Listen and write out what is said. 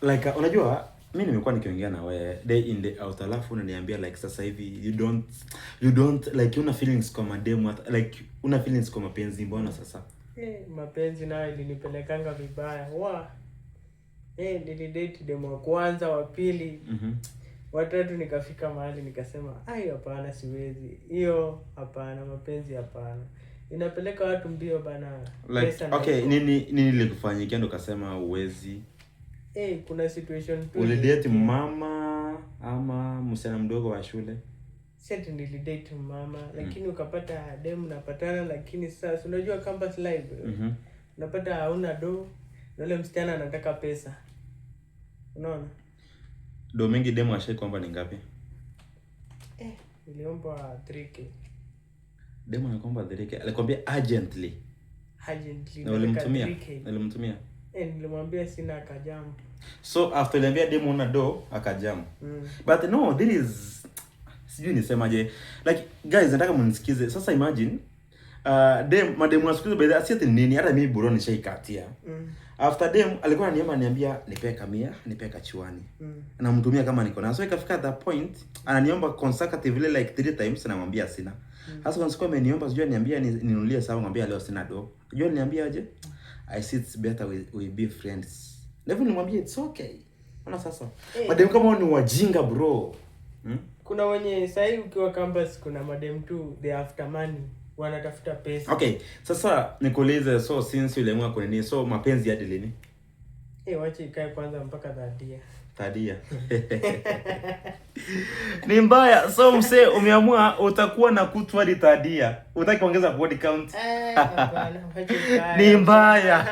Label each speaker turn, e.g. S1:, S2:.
S1: like unajua mimi nimekuwa nikiongea na wewe day in day out, alafu unaniambia like sasa hivi you don't like una feelings kwa mademu, like una feelings kwa mapenzi. Mbona sasa?
S2: Mapenzi nayo ilinipelekanga vibaya. Nilidate demo wa kwanza, wa pili, watatu, nikafika mahali nikasema hapana, siwezi. Hiyo hapana, mapenzi hapana. Inapeleka watu mbio bana.
S1: Like okay, nini nilikufanyikia ndo kasema uwezi?
S2: Kuna situation tu.
S1: Ulidate mama ama msichana mdogo wa shule?
S2: Sasa nilidate mama, lakini ukapata demu napatana, lakini sasa unajua campus life. Unapata hauna do, na yule msichana anataka pesa. Unaona?
S1: Do mingi demu ashai kwamba ni ngapi?
S2: Niliomba 3K.
S1: Demu anakuomba 3K. Alikwambia urgently. Na ulimtumia? Nilimtumia.
S2: Nilimwambia sina, akajamu.
S1: So after niambia demu una do, akajamu. But no, this is sijui nisemaje. Like guys, nataka mnisikize. Sasa imagine mademu nasikiza by the asiati nini, hata mimi bro nishaikatia. After dem alikuwa ananiambia nipe kamia, nipe kachuani. Anamtumia kama niko na. So ikafika at that point ananiomba consecutively like 3 times, namwambia sina. Hasa kwa siku ameniomba sijui niambia ninunulie sawa, ngambia leo sina do. Unajua niambia aje? I see it's better we be friends. Never nimwambia it's okay. Ona sasa. Madem kama ni wajinga bro.
S2: Kuna wenye sahi ukiwa campus, kuna madem tu they after money, wanatafuta pesa.
S1: Okay, sasa nikuulize, so since uliamua kwa nini, so mapenzi hadi lini?
S2: Wacha ikae kwanza mpaka
S1: Tadia. Ni mbaya. So mse umeamua utakuwa na kutu hadi tadia. Unataka kuongeza body count?
S2: Hapana, wacha ikae.
S1: Ni mbaya.